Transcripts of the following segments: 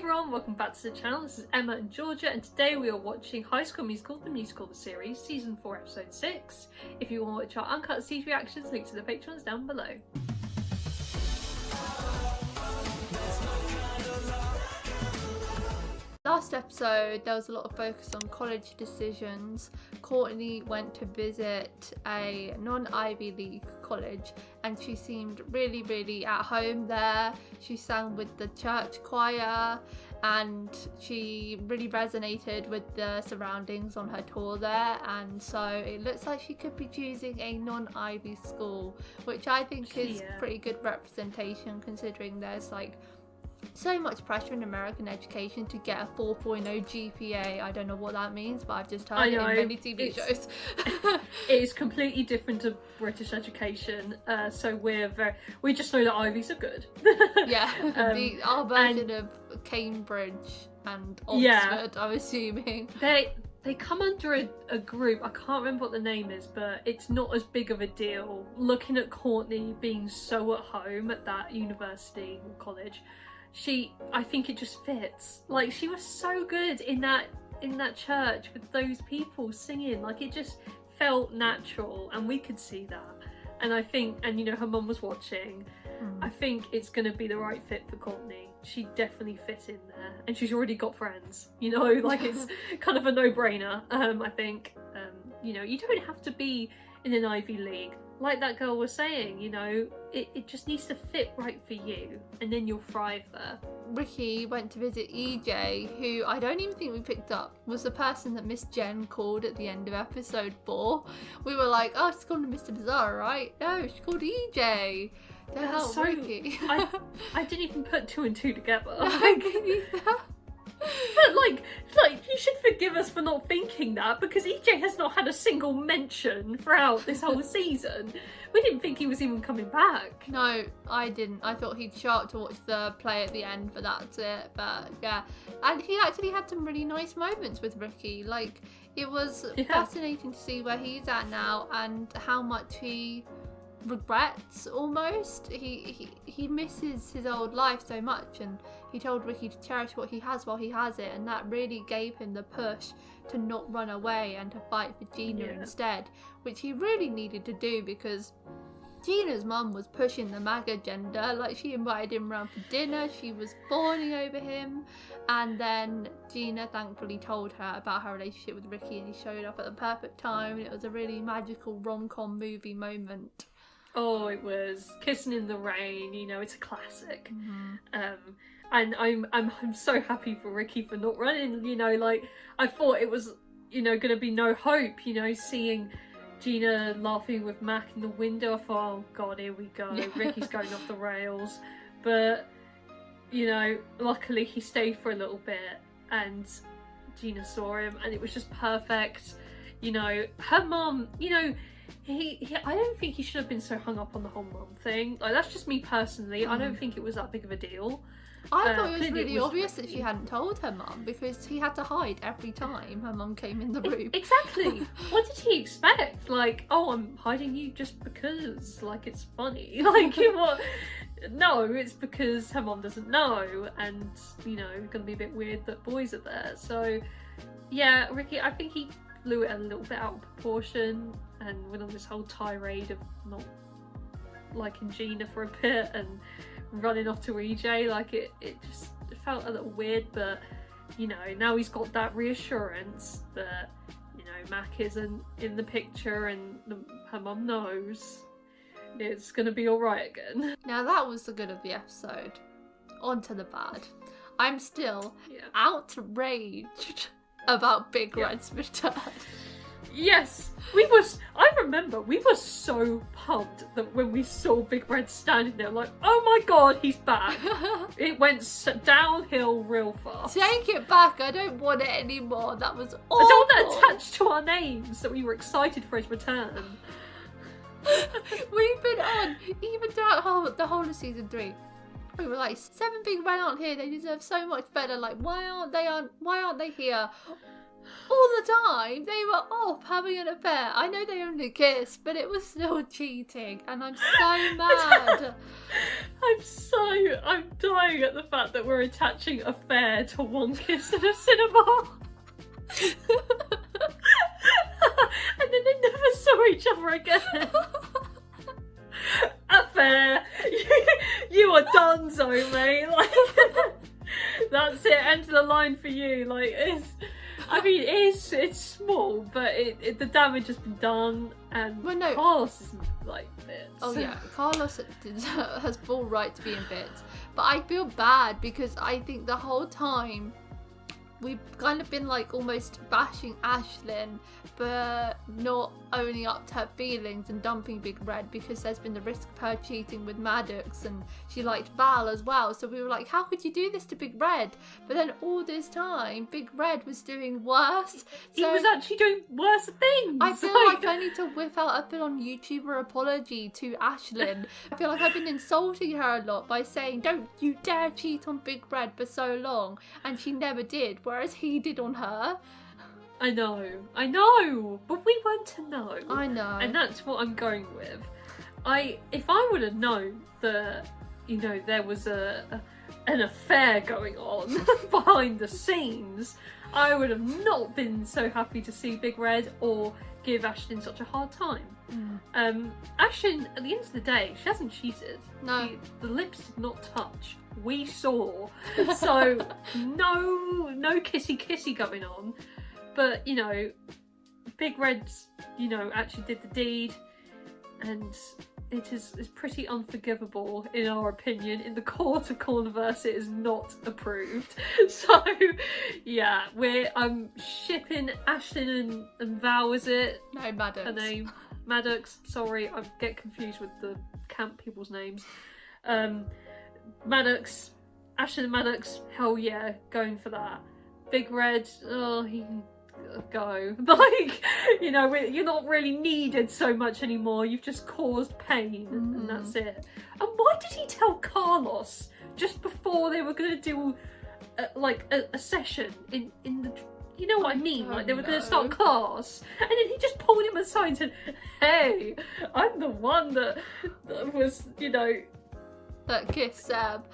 everyone, welcome back to the channel. This is Emma and Georgia, and today we are watching High School Musical, the musical, the series, season 4, episode 6. If you want to watch our uncut stage reactions, link to the Patreons down below. Last episode, there was a lot of focus on college decisions. Courtney went to visit a non-Ivy League college and she seemed really at home there. She sang with the church choir and she really resonated with the surroundings on her tour there, and so it looks like she could be choosing a non-Ivy school, which I think is pretty good representation considering there's like so much pressure in American education to get a 4.0 GPA. I don't know what that means, but I've just heard it in many TV shows. It is completely different to British education, so we just know that Ivies are good. Yeah, our version of Cambridge and Oxford, I'm assuming. They come under a group, I can't remember what the name is, but it's not as big of a deal. Looking at Courtney being so at home at that university or college, I think it just fits. Like, she was so good in that church with those people singing. Like, it just felt natural and we could see that. And I think, and you know, her mum was watching, I think it's going to be the right fit for Courtney. She definitely fit in there, and she's already got friends, you know, like it's kind of a no-brainer. I think, you know, you don't have to be in an Ivy League. Like that girl was saying, you know, it just needs to fit right for you, and then you'll thrive there. Ricky went to visit EJ, who I don't even think we picked up was the person that Miss Jen called at the end of episode 4. We were like, oh, she's called him Mr. Bizarre, right? No, she's called EJ. So, Ricky. I didn't even put 2 and 2 together. No, but like you should forgive us for not thinking that, because EJ has not had a single mention throughout this whole season. We didn't think he was even coming back. No, I didn't. I thought he'd show up to watch the play at the end, but that's it. But yeah, and he actually had some really nice moments with Ricky. Like, it was fascinating to see where he's at now and how much he regrets almost. He misses his old life so much, and he told Ricky to cherish what he has while he has it, and that really gave him the push to not run away and to fight for Gina instead, which he really needed to do, because Gina's mum was pushing the MAGA agenda. Like, she invited him around for dinner, she was fawning over him, and then Gina thankfully told her about her relationship with Ricky, and he showed up at the perfect time, and it was a really magical rom-com movie moment. Oh, it was. Kissing in the Rain, you know, it's a classic. And I'm so happy for Ricky for not running, you know, like, I thought it was, you know, gonna be no hope, you know, seeing Gina laughing with Mac in the window. I thought, oh god, here we go, Ricky's going off the rails. But, you know, luckily he stayed for a little bit and Gina saw him and it was just perfect. You know, her mum, you know, I don't think he should have been so hung up on the whole mum thing. Like, that's just me personally. I don't think it was that big of a deal. I thought it was really obvious that she hadn't told her mum, because he had to hide every time her mum came in the room. Exactly. What did he expect? Like, oh, I'm hiding you just because, like, it's funny. Like, what? No, it's because her mum doesn't know, and, you know, it's gonna be a bit weird that boys are there. So, yeah, Ricky, I think he blew it a little bit out of proportion and went on this whole tirade of not liking Gina for a bit and running off to EJ. Like, it just felt a little weird, but, you know, now he's got that reassurance that, you know, Mac isn't in the picture and her mum knows it's gonna be alright again. Now that was the good of the episode. On to the bad. I'm still outraged about Big Red's return. Yes, I remember we were so pumped that when we saw Big Red standing there, like, oh my god, he's back. It went downhill real fast. Take it back, I don't want it anymore. That was awful. I don't want that attached to our names, that we were excited for his return. We've been on, even throughout the whole of season 3. We were like, 7 Big Red aren't here, they deserve so much better. Like, why aren't they here? all the time. They were off having an affair. I know they only kissed, but it was still cheating, and I'm so mad. I'm dying at the fact that we're attaching affair to one kiss in a cinema. And then they never saw each other again. Affair. You are donezo, mate. Like, that's it. End of the line for you. Like, it's small, but the damage has been done, and Carlos is like bits. Oh yeah, Carlos has full right to be in bits, but I feel bad because I think the whole time we've kind of been like almost bashing Ashlyn for not owning up to her feelings and dumping Big Red because there's been the risk of her cheating with Maddox, and she liked Val as well, so we were like, how could you do this to Big Red? But then all this time Big Red was doing worse. He was actually doing worse things. I feel like I need to whip out a full-on YouTuber apology to Ashlyn. I feel like I've been insulting her a lot by saying, don't you dare cheat on Big Red for so long, and she never did, whereas he did on her. I know, but we weren't to know. I know. And that's what I'm going with. If I would have known that, you know, there was an affair going on behind the scenes, I would have not been so happy to see Big Red or give Ashlyn such a hard time. Ashlyn, at the end of the day, she hasn't cheated. No. The lips did not touch. We saw. So no kissy going on. But, you know, Big Red's, you know, actually did the deed, and it is pretty unforgivable in our opinion. In the court of Corniverse, it is not approved. So, yeah, I'm shipping Ashlyn and Val, is it? No, Maddox. Her name? Maddox. Sorry, I get confused with the camp people's names. Maddox, Ashlyn and Maddox, hell yeah, going for that. Big Red, oh, he can go. Like, you know, you're not really needed so much anymore. You've just caused pain, and that's it. And why did he tell Carlos just before they were going to do a session in the, you know what I mean? Like, they were going to start class, and then he just pulled him aside and said, hey, I'm the one that was, you know, that kiss Seb.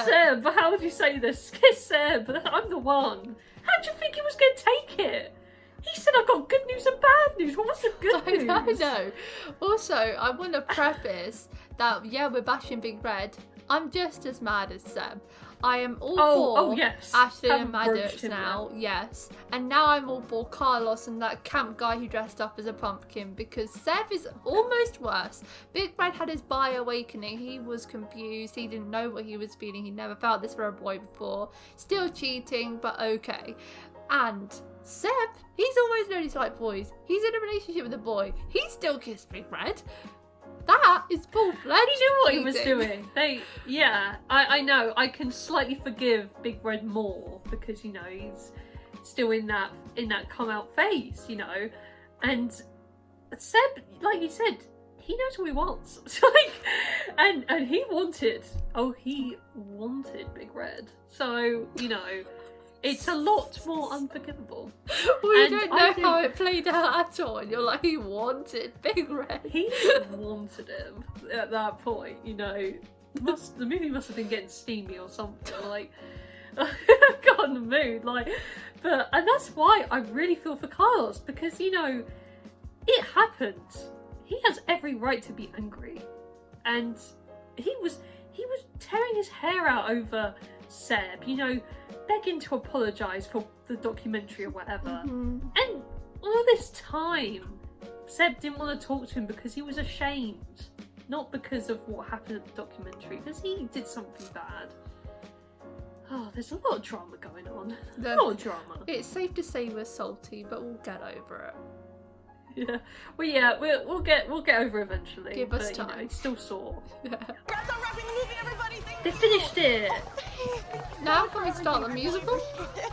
Seb, how would you say this? Kiss Seb, I'm the one. How do you think he was going to take it? He said, I've got good news and bad news. What was the good news? I know. Also, I want to preface that, yeah, we're bashing Big Red. I'm just as mad as Seb. I am all for Ashlyn and Maddox now, yes. And now I'm all for Carlos and that camp guy who dressed up as a pumpkin, because Seb is almost worse. Big Red had his bi-awakening. He was confused. He didn't know what he was feeling. He never felt this for a boy before. Still cheating, but okay. And Seb, he's always known he's like boys. He's in a relationship with a boy. He still kissed Big Red. That is full-fledged. He knew what he was doing. I know. I can slightly forgive Big Red more because, you know, he's still in that come out phase, you know. And Seb, like you said, he knows what he wants. and he wanted Big Red. So, you know, it's a lot more unforgivable. We don't know how it played out at all, and you're like, he wanted Big Red. He wanted him at that point, you know. The movie must have been getting steamy or something, like, got in the mood, like, and that's why I really feel for Carlos, because, you know, it happened. He has every right to be angry, and he was tearing his hair out over Seb, you know, begging to apologise for the documentary or whatever. And all this time, Seb didn't want to talk to him because he was ashamed, not because of what happened at the documentary, because he did something bad. Oh, there's a lot of drama going on. A lot of drama. It's safe to say we're salty, but we'll get over it. Yeah, well, yeah, we'll get over it eventually. Give us time. You know, it's still sore. Yeah. They finished it. Now can we start the musical?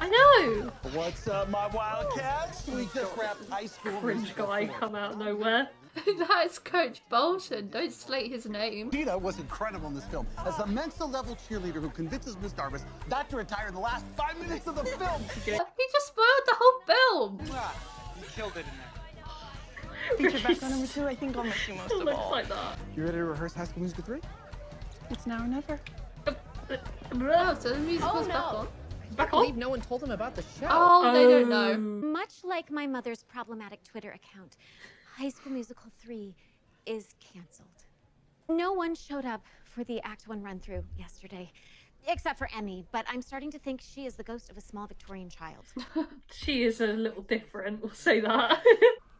I know. What's up, my Wildcats? We just wrapped high school. Cringe guy come out of nowhere. That's Coach Bolton. Don't slate his name. Tina was incredible in this film as a Mensa-level cheerleader who convinces Miss Darvis not to retire in the last 5 minutes of the film. He just spoiled the whole film. You killed it in there. Feature back on number 2, I think I'll miss you most of Looks all. like that. You ready to rehearse High School Musical 3? It's now or never. Oh, so the musical's back on. Back I believe on? no one told him about the show. Oh, they don't know. Much like my mother's problematic Twitter account, High School Musical 3 is canceled. No one showed up for the Act 1 run-through yesterday, except for Emmy, but I'm starting to think she is the ghost of a small Victorian child. She is a little different, we'll say that.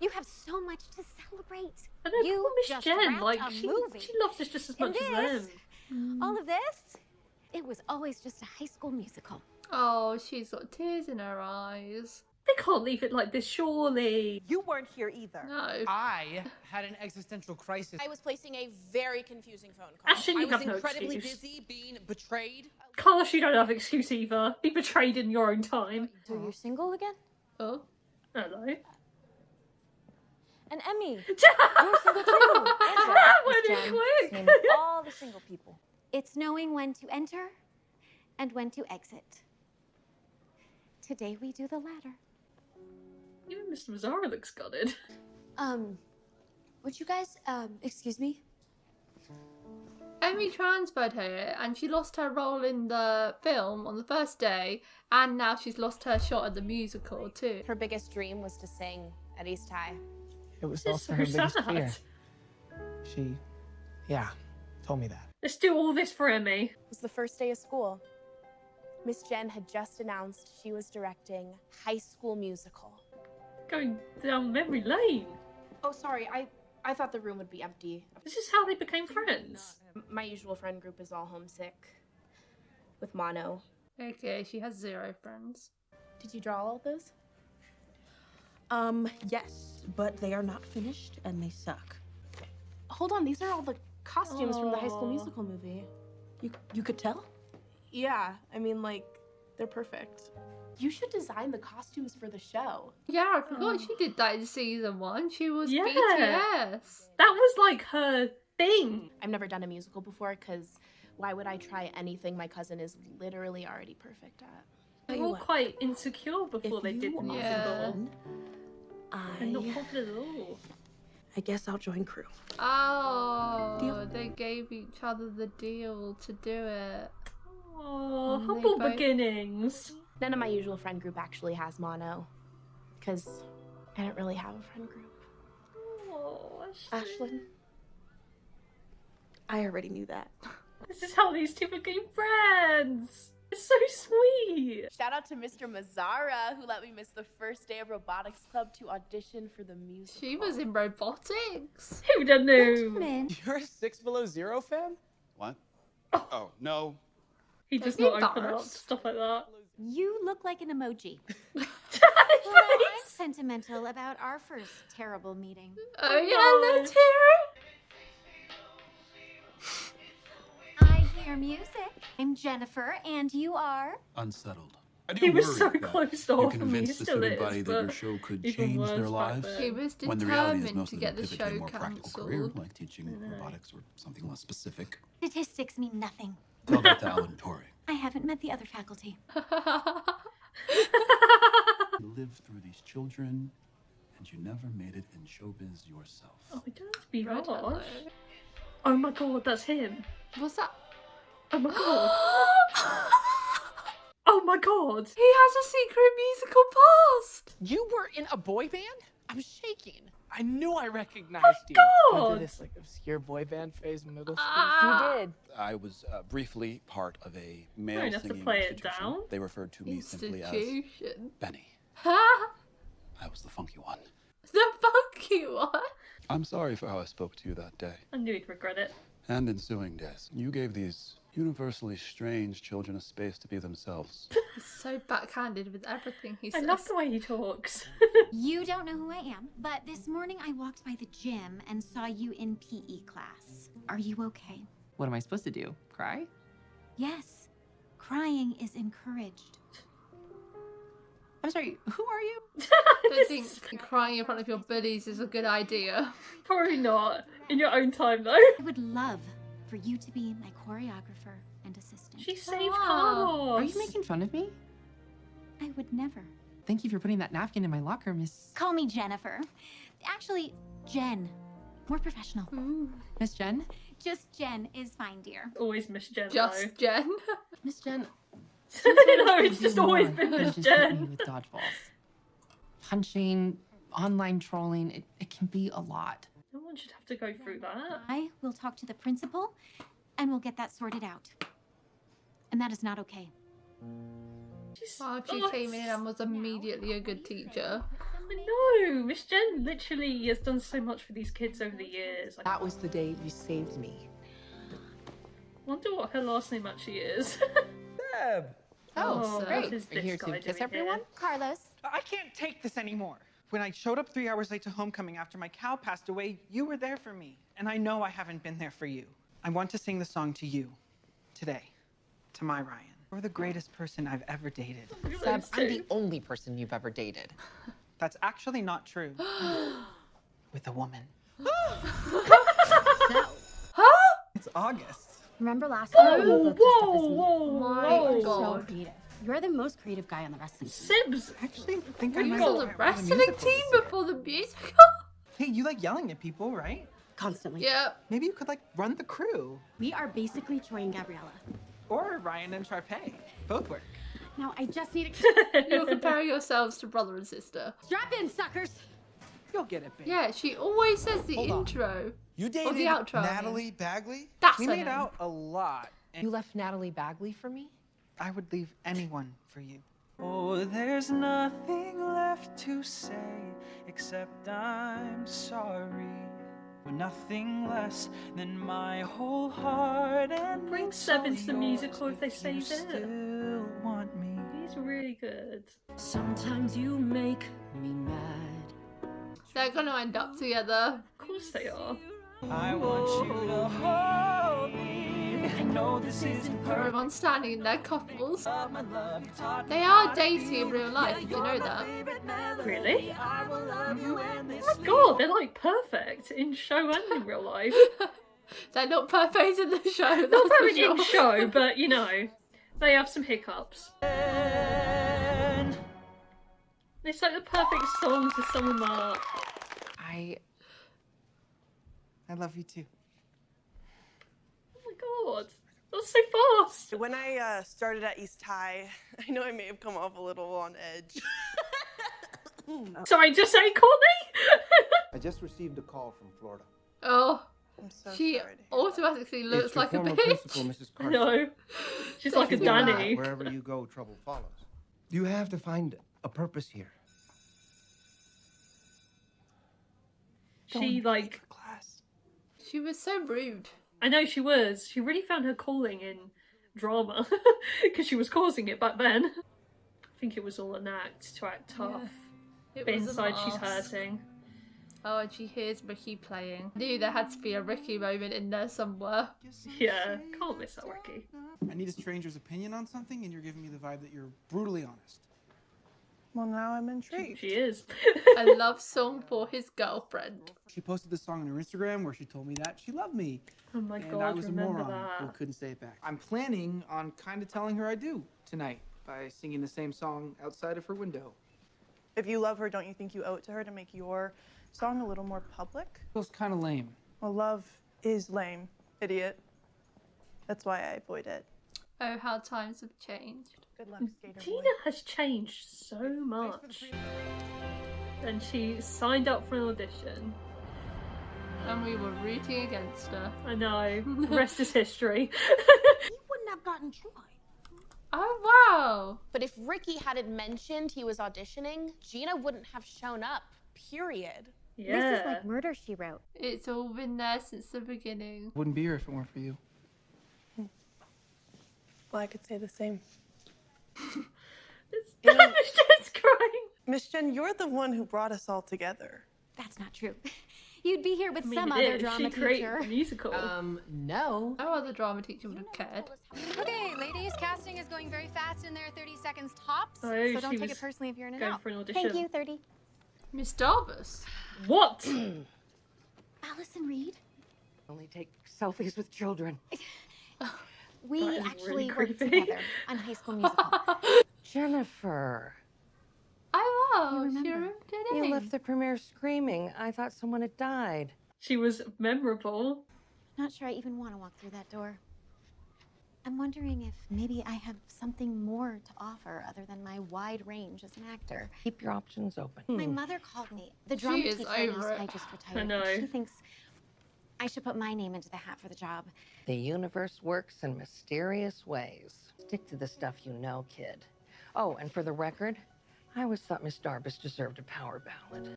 You have so much to celebrate. I know, You poor Miss just Jen, wrapped like, a she movie. loves this just as And much as this, them. all of this, it was always just a High School Musical. Oh, she's got tears in her eyes. They can't leave it like this, surely. You weren't here either. No. I had an existential crisis. I was placing a very confusing phone call. Ashton, I you was have no incredibly excuse. busy being betrayed. Carlos, you don't have excuse either. Be betrayed in your own time. So you're single again? Oh. Hello. And Emmy, you're single too. That went in quick. Name all the single people. It's knowing when to enter and when to exit. Today we do the latter. Even Mr. Mazzara looks gutted. Would you guys, excuse me? Emmy transferred her and she lost her role in the film on the first day, and now she's lost her shot at the musical too. Her biggest dream was to sing at East High. It was It's also so her biggest sad. fear. She, told me that. Let's do all this for Emmy. It was the first day of school. Miss Jen had just announced she was directing High School Musical. Going down memory lane. Oh, sorry, I thought the room would be empty. This is how they became friends. My usual friend group is all homesick with mono. Okay, she has 0 friends. Did you draw all of those? Yes, but they are not finished and they suck. Hold on, these are all the costumes from the High School Aw. Musical movie. You could tell? Yeah, I mean, like, they're perfect. You should design the costumes for the show. Yeah, I forgot she did that in season 1. She was Yeah. BTS. That was like her thing. I've never done a musical before because why would I try anything my cousin is literally already perfect at? They Tell were you all what, quite insecure before if they did you the are musical. fun, And not confident at all. I guess I'll join crew. Oh, Deal. they gave each other the deal to do it. Oh, And they humble both- beginnings. None of my usual friend group actually has mono because I don't really have a friend group. Oh, Ashlyn, I already knew that. this is how these two became friends. It's so sweet. Shout out to Mr. Mazzara who let me miss the first day of robotics club to audition for the musical. She was in robotics. Who'd have known? Gentlemen, You're a 6 Below Zero fan? What? Oh, no. He does Don't not be open up to embarrassed. stuff like that. you look like an emoji. His Well, I'm face. sentimental about our first terrible meeting. Oh, yeah, God. let's hear I hear music. I'm Jennifer, and you are? Unsettled. I He do was worry so that closed you off, can and he convince this still everybody is, that your but show could even change worse their back lives. then. it. He was When the reality is determined most to of get them the pivot to a show more practical career, cancelled. like teaching robotics or something less specific. Statistics mean nothing. Tell that to Alan Torrey. I haven't met the other faculty. You lived through these children, and you never made it in showbiz yourself. Oh, he don't have to be Right, hello. harsh. Oh my god, that's him. Was that? Oh my god. Oh my god. He has a secret musical past. You were in a boy band? I'm shaking. I knew I recognized you. God! Went through this like obscure boy band phase in middle school. Ah. did. I was briefly part of a male Don't have to singing play it institution. down. They referred to me simply as Institution. Benny. Ha! I was the funky one. The funky one. I'm sorry for how I spoke to you that day. I knew he'd regret it. And ensuing days. You gave these universally strange children a space to be themselves. He's so backhanded with everything he I says. love the way he talks. You don't know who I am, but this morning I walked by the gym and saw you in PE class. Are you okay? What am I supposed to do? Cry? Yes. Crying is encouraged. I'm sorry, who are you? Don't think crying in front of your bullies is a good idea. Probably not. In your own time, though. I would love for you to be my choreographer and assistant. She saved Carlos. Are you making fun of me? I would never. Thank you for putting that napkin in my locker, Miss... Call me Jennifer. Actually, Jen. More professional. Miss Jen? Just Jen is fine, dear. Always Miss Jen, Just though. Jen. Miss Jen... No, it's just always been Miss Just hit me Jen. with dodgeballs. Punching, online trolling, it can be a lot. No one should have to go through that. I will talk to the principal, and we'll get that sorted out. And that is not okay. Oh, she came in and was immediately a good teacher. No, Miss Jen literally has done so much for these kids over the years. Like, That was the day you saved me. wonder what her last name actually is. Deb! Oh, what great. is Are you this here guy to kiss doing everyone? here? Carlos. I can't take this anymore. When I showed up 3 hours late to homecoming after my cow passed away, you were there for me. And I know I haven't been there for you. I want to sing the song to you. Today. To my Ryan. You're the greatest person I've ever dated. Seb, I'm the only person you've ever dated. That's actually not true. With a woman. It's August. Remember last Oh, whoa, My whoa, God. creative. You're the most creative guy on the wrestling team. Sibs! I actually think I We might saw the write a wrestling musical team this year. before the musical. Hey, you like yelling at people, right? Constantly. Yep. Maybe you could like run the crew. We are basically Troy and Gabriella. Or Ryan and Sharpay. Both work. Now I just need to You're comparing yourselves to brother and sister. strap in, suckers. You'll get it, babe. Yeah, she always says the Hold on. intro. You Or dated the outro. I mean. Natalie Bagley? That's We her made name. out a lot. And You left Natalie Bagley for me? I would leave anyone for you. Oh, there's nothing left to say except I'm sorry. Nothing less than my whole heart and Bring it's Seb all into the yours musical if they you save it. still want me. He's really good. Sometimes you make me mad. They're gonna end up together. Of course they are. I want you to hold me. I know this isn't perfect. Everyone's standing in their couples. But my love, you taught me They are dating in real life, did you know that? Really? I will love you endlessly. Oh my god, they're like perfect in show and in real life. They're not perfect in the show. Not that's for perfect in sure. show, but you know, they have some hiccups. It's like the perfect song to sum them up. I love you too. Oh my god, that's so fast. When I started at East High, I know I may have come off a little on edge. Sorry, just say Courtney. I just received a call from Florida. Oh, I'm so she sorry. automatically looks It's your like a former bitch. principal, Mrs. I Carson. know. She's like a She's like Danny. Wherever you go, trouble follows. You have to find a purpose here. She like, Class. She was so rude. I know she was. She really found her calling in drama because she was causing it back then. I think it was all an act to act tough. It But was a inside she's mask. hurting. Oh, and she hears Ricky playing. I knew there had to be a Ricky moment in there somewhere. Yeah, can't miss that Ricky. I need a stranger's opinion on something, and you're giving me the vibe that you're brutally honest. Well, now I'm intrigued. She is. A love song for his girlfriend. She posted this song on her Instagram where she told me that she loved me. Oh my And god, I was a remember moron who that. couldn't say it back. I'm planning on kind of telling her I do tonight by singing the same song outside of her window. If you love her, don't you think you owe it to her to make your song a little more public? Feels kind of lame. Well, love is lame, idiot. That's why I avoid it. Oh, how times have changed. Good luck, skater boy. Gina has changed so much. And she signed up for an audition. And we were rooting against her. I know. The rest is history. You wouldn't have gotten Troy. Oh, wow. But if Ricky hadn't mentioned he was auditioning, Gina wouldn't have shown up, period. Yeah. This is like Murder, She Wrote. It's all been there since the beginning. Wouldn't be here if it weren't for you. Well, I could say the same. It's just crying. Miss Jen, you're the one who brought us all together. That's not true. You'd be here with I mean, some it other is. drama She created teacher. the musical. No. No other drama teacher would have cared. Okay, ladies, Casting is going very fast in there, 30 seconds tops. Oh, so don't she take was it personally if you're in and going out. for an audition. Thank you, 30. Miss Darbus. What? Allison Reed? Only take selfies with children. We That is actually really worked creepy. together on High School Musical. Jennifer, Oh, You wow. remember. She remembered her you name. left the premiere screaming. I thought someone had died. She was memorable. Not sure I even want to walk through that door. I'm wondering if maybe I have something more to offer other than my wide range as an actor. Keep your options open. My mother called me. The drama She is teacher over knows it. I just retired. I but know. She thinks I should put my name into the hat for the job. The universe works in mysterious ways. Stick to the stuff you know, kid. Oh, and for the record, I always thought Miss Darbus deserved a power ballad.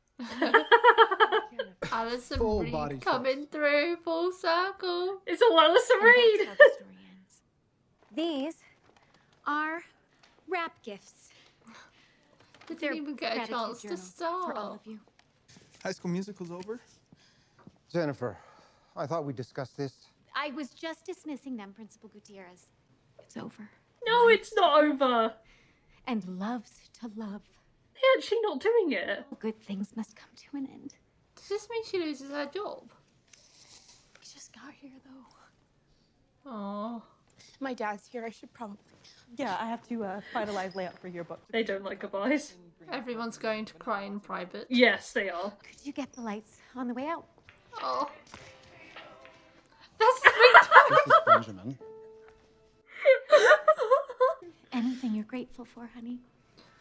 Alison Full Reed body coming through full circle. It's all Alison And Reed. that's how the story ends. These are wrap gifts. Didn't They're even get a gratitude chance to journals start. for all of you. High School Musical's over? Jennifer, I thought we discussed this. I was just dismissing them, Principal Gutierrez. It's over. No, it's not over. And loves to love. They're actually not doing it. Good things must come to an end. Does this mean she loses her job? We just got here, though. Oh. My dad's here. I should probably. Yeah, I have to finalize layout for yearbook. They don't like goodbyes. Everyone's going to cry in private. Yes, they are. Could you get the lights on the way out? Oh. That's This is Benjamin. Anything you're grateful for, honey.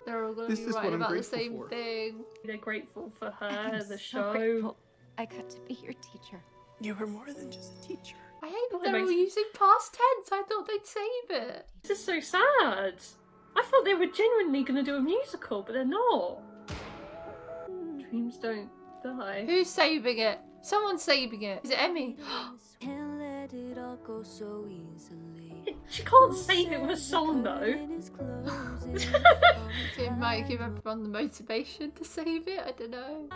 They're all going This to be is what right I'm about the grateful same for. thing. They're grateful for her, I'm the so show. grateful I got to be your teacher. You were more than just a teacher. I hate Oh, that it they're all makes- using past tense. I thought they'd save it. This is so sad. I thought they were genuinely going to do a musical, but they're not. Dreams don't die. Who's saving it? Someone's saving it. Is it Emmy? Can't let it all go so easily. She can't save it with a song, though. It might give everyone the motivation to save it. I don't know.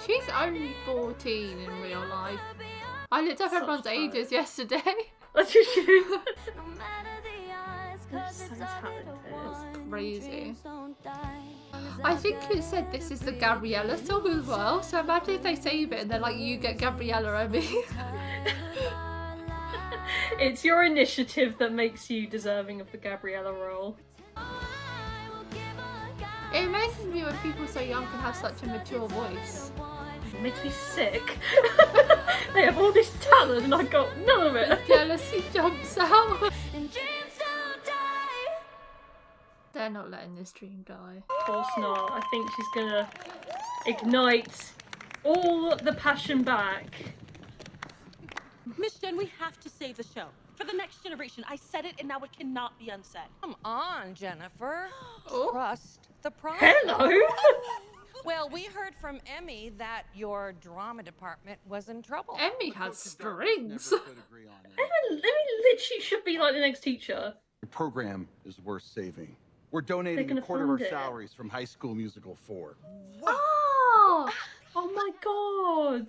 She's only 14 in real life. I looked up Such everyone's talent. ages yesterday. That's just you. They're so talented. Crazy. I think it said this is the Gabriella song as well, so imagine if they save it and they're like, you get Gabriella, Emmy. It's your initiative that makes you deserving of the Gabriella role. It amazes me when people so young can have such a mature voice. It makes me sick. They have all this talent and I got none of it. Jealousy jumps out. They're not letting this dream die. Of course not. I think she's gonna ignite all the passion back. Miss Jen, we have to save the show. For the next generation. I said it and now it cannot be unsaid. Come on, Jennifer. Oh. Trust the process. Hello. Well, we heard from Emmy that your drama department was in trouble. Emmy has strings. Emmy literally should be like the next teacher. Your program is worth saving. We're donating They're a gonna quarter of our fund it. salaries from High School Musical 4. Oh! Oh my god.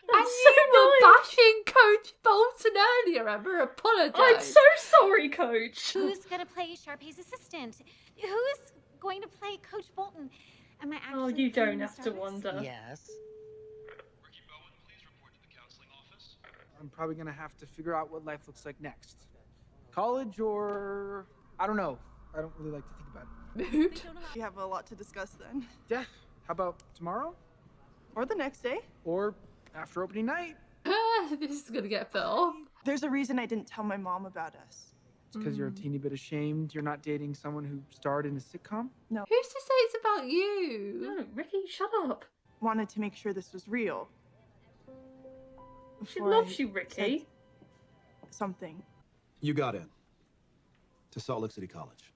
And That's so you were nice. bashing Coach Bolton earlier, Emma. Apologise. I'm so sorry, Coach. Who's gonna play Sharpay's assistant? Who's going to play Coach Bolton? Am I actually Oh, you playing don't Miss have to Darbus? wonder. Yes. I'm probably gonna have to figure out what life looks like next. College or... I don't know. I don't really like to think about it. Mood. We have a lot to discuss then. Yeah. How about tomorrow? Or the next day. Or after opening night? This is gonna get put off. There's a reason I didn't tell my mom about us. It's because you're a teeny bit ashamed you're not dating someone who starred in a sitcom? No. Who's to say it's about you? No, Ricky, shut up. Wanted to make sure this was real. She Before loves I you, Ricky. said something. You got in to Salt Lake City College.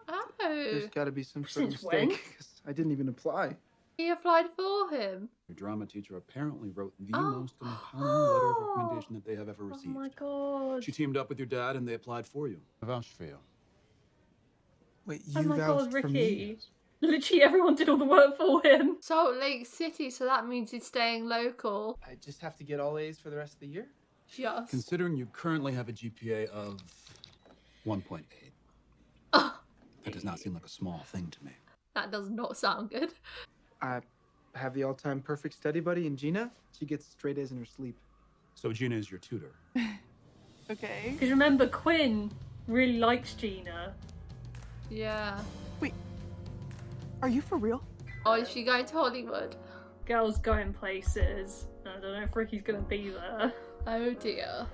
Oh. There's gotta be some sort of Since when? mistake, 'cause I didn't even apply. He applied for him. Your drama teacher apparently wrote the Oh. most compelling letter of recommendation that they have ever Oh received. my god. She teamed up with your dad and they applied for you. I vouched for you. Wait, Oh you my god, vouched for me? Ricky. Literally everyone did all the work for him. Salt Lake City, so that means he's staying local. I just have to get all A's for the rest of the year? Just. Considering you currently have a GPA of 1.8, that does not seem like a small thing to me. That does not sound good. I have the all-time perfect study buddy in Gina. She gets straight A's in her sleep. So Gina is your tutor. Okay. Because remember, Quinn really likes Gina. Yeah. Wait. Are you for real? Oh, is she going to Hollywood? Girls going places. I don't know if Ricky's gonna be there. Oh dear.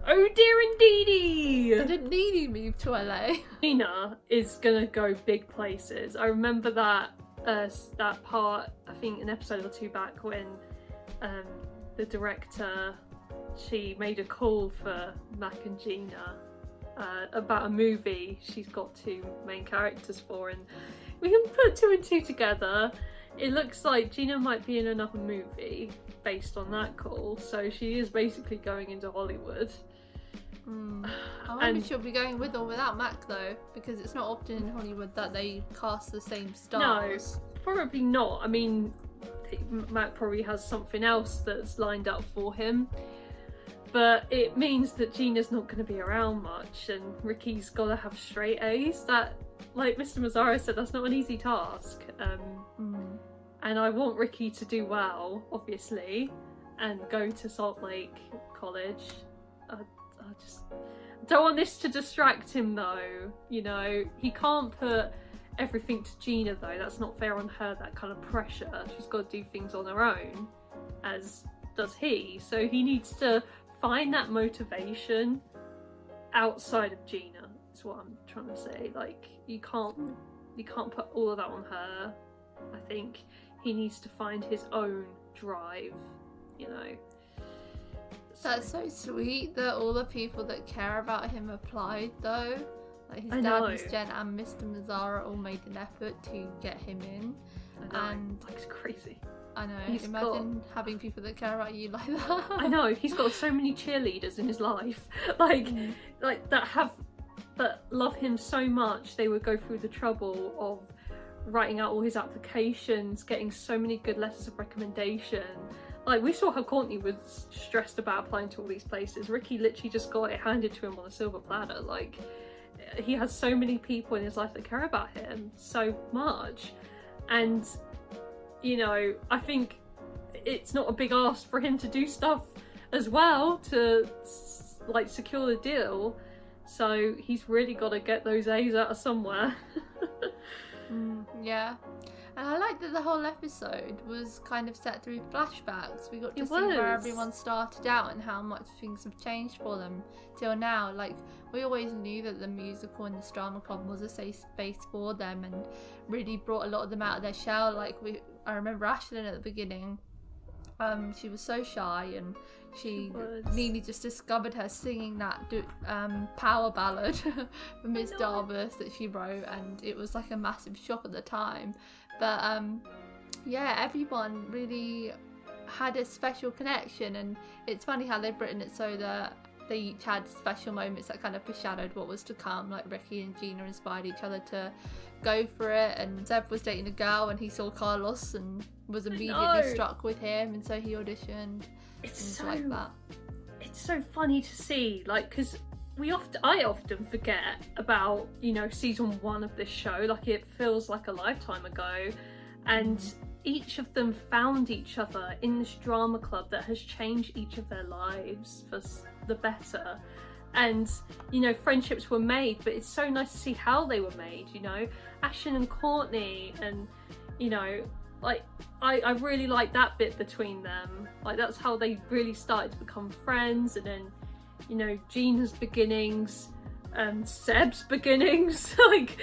Oh dear indeedy! Didn't Needy move to LA? Gina is gonna go big places. I remember that that part, I think an episode or two back, when the director, she made a call for Mac and Gina about a movie she's got 2 main characters for, and we can put 2 and 2 together. It looks like Gina might be in another movie based on that call, so she is basically going into Hollywood. I wonder if she'll be going with or without Mac though, because it's not often in Hollywood that they cast the same stars. No, probably not. I mean, Mac probably has something else that's lined up for him, but it means that Gina's not going to be around much, and Ricky's got to have straight A's. That, like Mr. Mazzara said, that's not an easy task. And I want Ricky to do well, obviously, and go to Salt Lake College. I just don't want this to distract him though, you know. He can't put everything to Gina though, that's not fair on her, that kind of pressure. She's got to do things on her own, as does he. So he needs to find that motivation outside of Gina, is what I'm trying to say. Like, you can't put all of that on her. I think he needs to find his own drive, you know. That's so sweet that all the people that care about him applied though. Like his I dad, know. Miss Jen and Mr. Mazzara all made an effort to get him in. And it's crazy. I know, He's imagine having people that care about you like that. I know, he's got so many cheerleaders in his life, like that love him so much. They would go through the trouble of writing out all his applications, getting so many good letters of recommendation. Like, we saw how Courtney was stressed about applying to all these places. Ricky literally just got it handed to him on a silver platter. Like, he has so many people in his life that care about him so much. And, you know, I think it's not a big ask for him to do stuff as well to, like, secure the deal. So he's really got to get those A's out of somewhere. Yeah. And I like that the whole episode was kind of set through flashbacks. We got to see where everyone started out and how much things have changed for them till now. Like, we always knew that the musical and the drama club was a safe space for them and really brought a lot of them out of their shell. Like, I remember Ashlyn at the beginning. She was so shy, and Nene just discovered her singing that power ballad for Miss Darbus that she wrote, and it was like a massive shock at the time. But yeah, everyone really had a special connection, and it's funny how they've written it so that they each had special moments that kind of foreshadowed what was to come. Like Ricky and Gina inspired each other to go for it, and Zeb was dating a girl and he saw Carlos and was immediately struck with him, and so he auditioned. It's and so like that. It's so funny to see, like, because I often forget about, you know, season 1 of this show. Like, it feels like a lifetime ago, and each of them found each other in this drama club that has changed each of their lives for the better. And, you know, friendships were made, but it's so nice to see how they were made, you know. Ashlyn and Courtney, and, you know, like, I really like that bit between them. Like, that's how they really started to become friends. And then, you know, Gina's beginnings and Seb's beginnings. Like,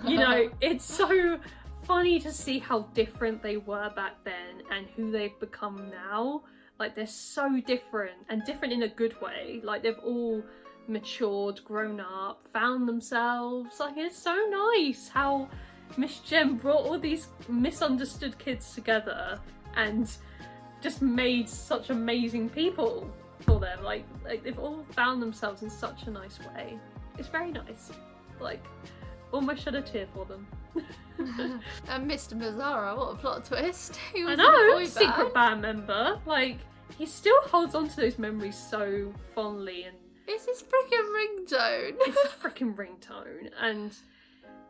you know, it's so funny to see how different they were back then and who they've become now. Like, they're so different, and different in a good way. Like, they've all matured, grown up, found themselves. Like, it's so nice how Miss Jem brought all these misunderstood kids together and just made such amazing people for them. Like they've all found themselves in such a nice way. It's very nice. Like, almost shed a tear for them. And Mr. Mazzara, what a plot twist. He was I know, in a boy secret band. band member. Like, he still holds on to those memories so fondly, and it's his freaking ringtone. It's his freaking ringtone, and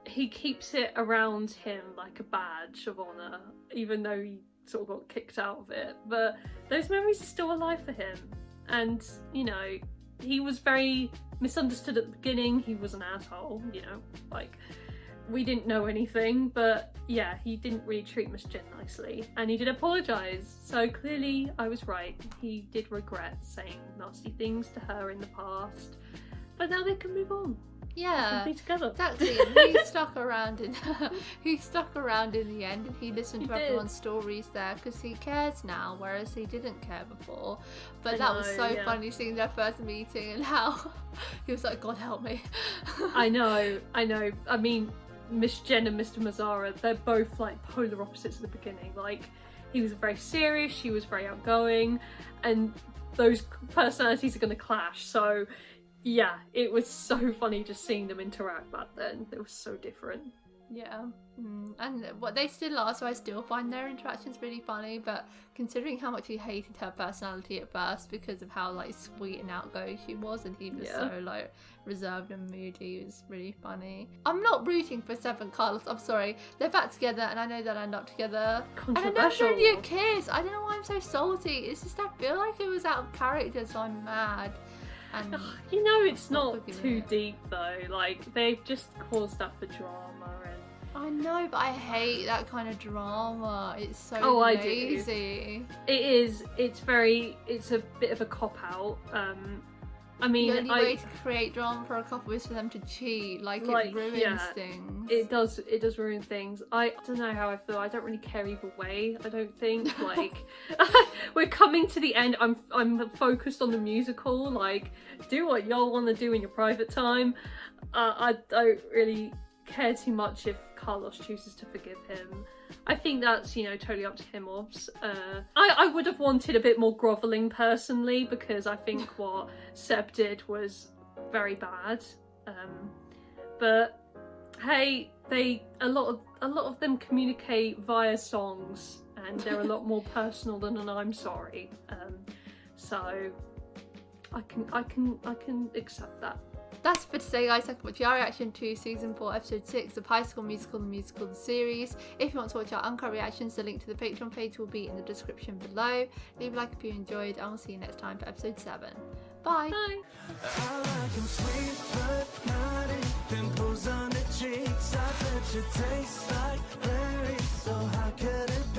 he keeps it around him like a badge of honor, even though he sort of got kicked out of it. But those memories are still alive for him, and you know, he was very misunderstood at the beginning. He was an asshole, you know, like, we didn't know anything, but yeah, he didn't really treat Miss Jen nicely, and he did apologise, so clearly I was right. He did regret saying nasty things to her in the past, but now they can move on. Yeah, be together. Exactly. And he stuck around in the end, and he listened to everyone's stories there because he cares now, whereas he didn't care before. But that was so funny seeing their first meeting and how he was like, "God help me." I know. I mean, Miss Jen and Mr. Mazzara, they're both like polar opposites at the beginning. Like, he was very serious, she was very outgoing, and those personalities are going to clash. So yeah, it was so funny just seeing them interact back then. They were so different. Yeah, and what they still are, so I still find their interactions really funny, but considering how much he hated her personality at first because of how like sweet and outgoing she was, and he was so like reserved and moody, it was really funny. I'm not rooting for Seb and Carlos, I'm sorry. They're back together and I know they'll end up together. And I know they're only a kiss. I don't know why I'm so salty. It's just I feel like it was out of character, so I'm mad. And you know, it's not too deep though. Like, they've just caused that for drama, and I know, but I hate that kind of drama. It's so lazy. It is. It's a bit of a cop out. I mean, the only way to create drama for a couple is for them to cheat. Like it ruins things. It does ruin things. I don't know how I feel. I don't really care either way. I don't think. Like, we're coming to the end. I'm focused on the musical. Like, do what y'all want to do in your private time. I don't really care too much if Carlos chooses to forgive him. I think that's, you know, totally up to him, obs. I would have wanted a bit more grovelling personally, because I think what Seb did was very bad. But hey, a lot of them communicate via songs, and they're a lot more personal than an "I'm sorry." So I can accept that. That's for today, guys. Thank you for watching our reaction to season 4 episode 6 of High School Musical, the musical, the series. If you want to watch our uncut reactions, the link to the Patreon page will be in the description below. Leave a like if you enjoyed, and we'll see you next time for episode 7. Bye. Bye. I like 'em sweet but naughty, pimples on the cheeks. I bet you taste like berries, so how could it be?